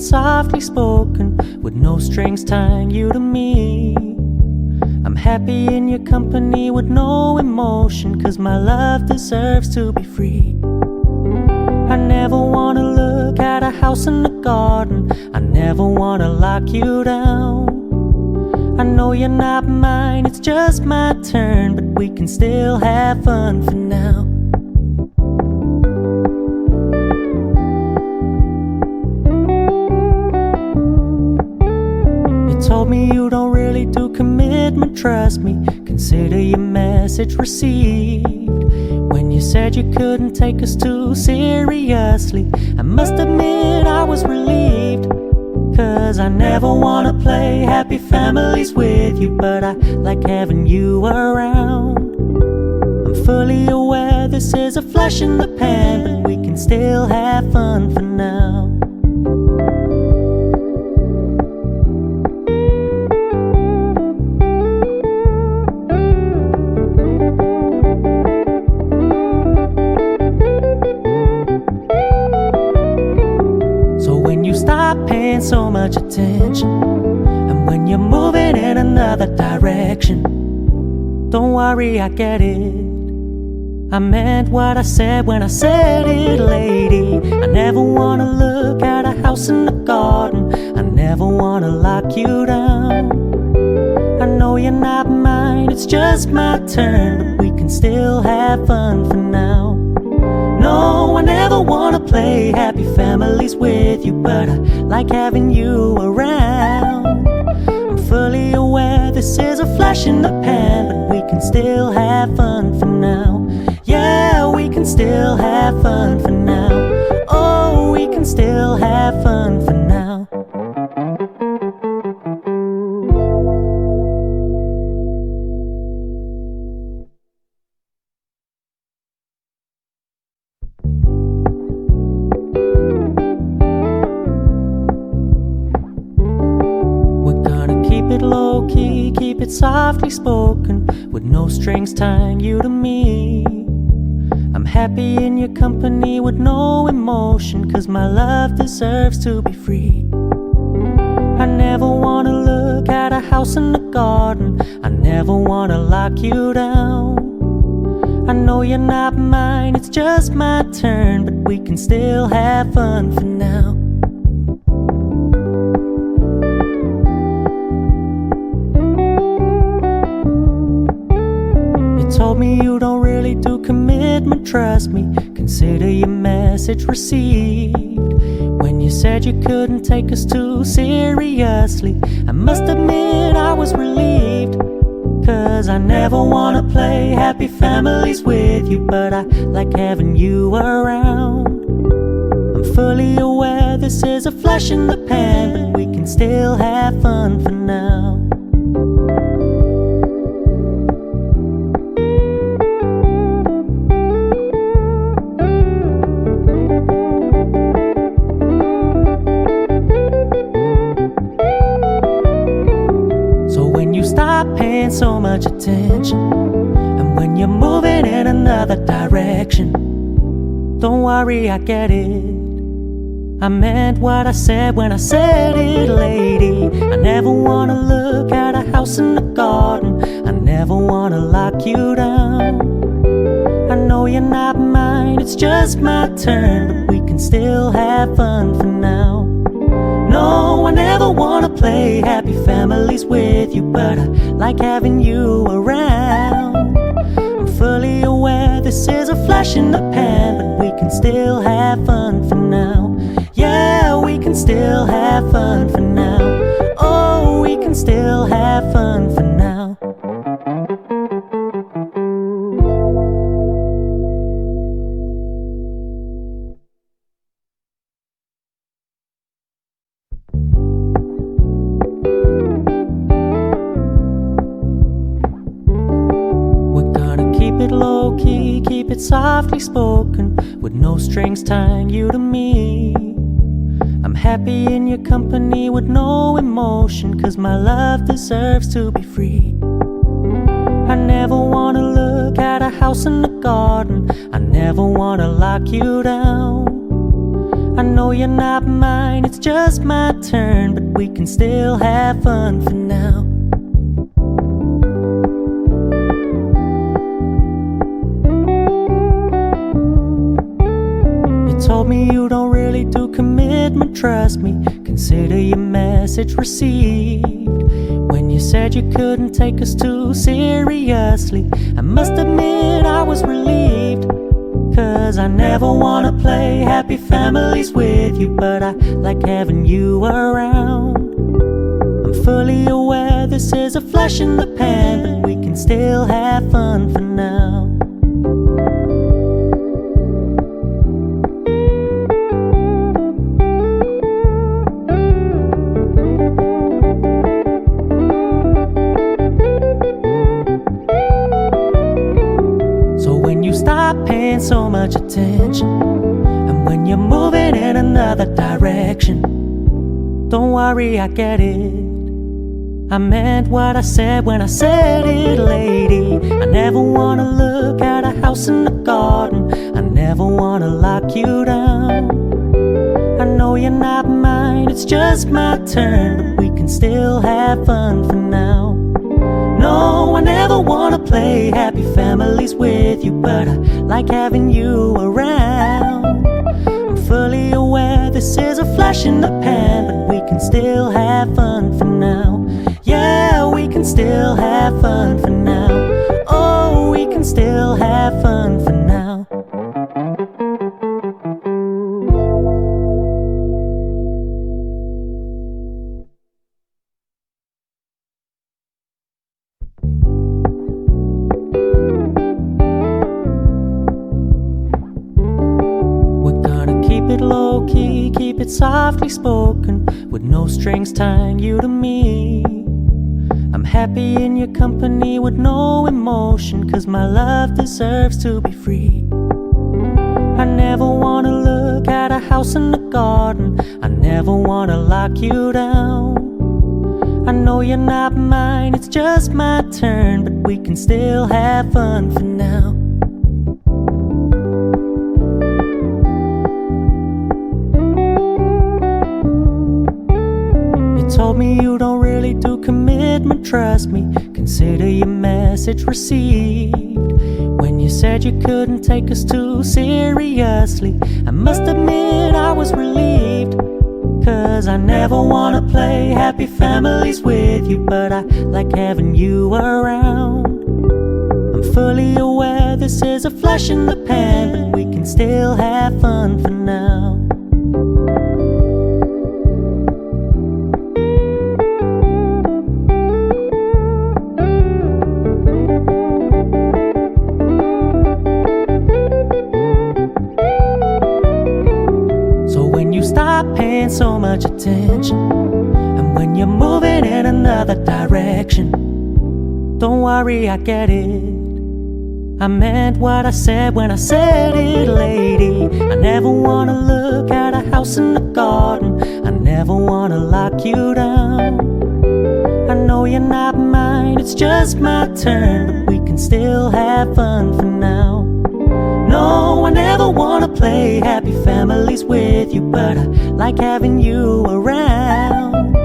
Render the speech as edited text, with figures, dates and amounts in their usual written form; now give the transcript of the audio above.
softly spoken, with no strings tying you to me. I'm happy in your company with no emotion, 'cause my love deserves to be free. I never wanna look at a house in the garden, I never wanna lock you down. I know you're not mine, it's just my turn, but we can still have fun for now. Told me you don't really do commitment, trust me, consider your message received. When you said you couldn't take us too seriously, I must admit I was relieved. 'Cause I never wanna play happy families with you, but I like having you around. I'm fully aware this is a flash in the pan, but we can still have fun for now. Stop paying so much attention, and when you're moving in another direction, don't worry, I get it. I meant what I said when I said it, lady. I never wanna look at a house in the garden, I never wanna lock you down. I know you're not mine, it's just my turn, but we can still have fun for now. No, I never wanna play happy families with you, but I like having you around. I'm fully aware this is a flash in the pan, but we can still have fun for now. Yeah, we can still have fun for now. Oh, we can still have fun for now. Low key, keep it softly spoken, with no strings tying you to me. I'm happy in your company with no emotion, 'cause my love deserves to be free. I never wanna look at a house in the garden, I never wanna lock you down. I know you're not mine, it's just my turn, but we can still have fun for now. Told me you don't really do commitment, trust me, consider your message received. When you said you couldn't take us too seriously, I must admit I was relieved. 'Cause I never wanna play happy families with you, but I like having you around. I'm fully aware this is a flash in the pan, but we can still have fun for now. Stop paying so much attention, and when you're moving in another direction, don't worry, I get it. I meant what I said when I said it, lady. I never wanna look at a house in the garden, I never wanna lock you down. I know you're not mine, it's just my turn, but we can still have fun for now. No, I never wanna play happy families with you, but I like having you around. I'm fully aware this is a flash in the pan, but we can still have fun for now. Yeah, we can still have fun for now. Oh, we can still have fun for now. Low key, keep it softly spoken, with no strings tying you to me. I'm happy in your company with no emotion, 'cause my love deserves to be free. I never wanna look at a house in the garden, I never wanna lock you down. I know you're not mine, it's just my turn, but we can still have fun for now. You told me you don't really do commitment, trust me, consider your message received. When you said you couldn't take us too seriously, I must admit I was relieved. 'Cause I never wanna play happy families with you, but I like having you around. I'm fully aware this is a flash in the pan, but we can still have fun for now. Stop paying so much attention, and when you're moving in another direction, don't worry, I get it. I meant what I said when I said it, lady. I never wanna look at a house in the garden, I never wanna lock you down. I know you're not mine, it's just my turn, but we can still have fun for now. No, I never wanna play happy families with you, but I like having you around. I'm fully aware this is a flash in the pan, but we can still have fun for now. Yeah, we can still have fun for now. Oh, we can still have fun for now. Low-key, keep it softly spoken, with no strings tying you to me. I'm happy in your company with no emotion, 'cause my love deserves to be free. I never wanna look at a house in the garden, I never wanna lock you down. I know you're not mine, it's just my turn, but we can still have fun for now. Told me you don't really do commitment, trust me, consider your message received. When you said you couldn't take us too seriously, I must admit I was relieved. 'Cause I never wanna play happy families with you, but I like having you around. I'm fully aware this is a flash in the pan, but we can still have fun for now. Stop paying so much attention, and when you're moving in another direction, don't worry, I get it. I meant what I said when I said it, lady. I never wanna look at a house in the garden, I never wanna lock you down. I know you're not mine, it's just my turn, but we can still have fun for now. No, I never wanna play happy families with you, but I like having you around.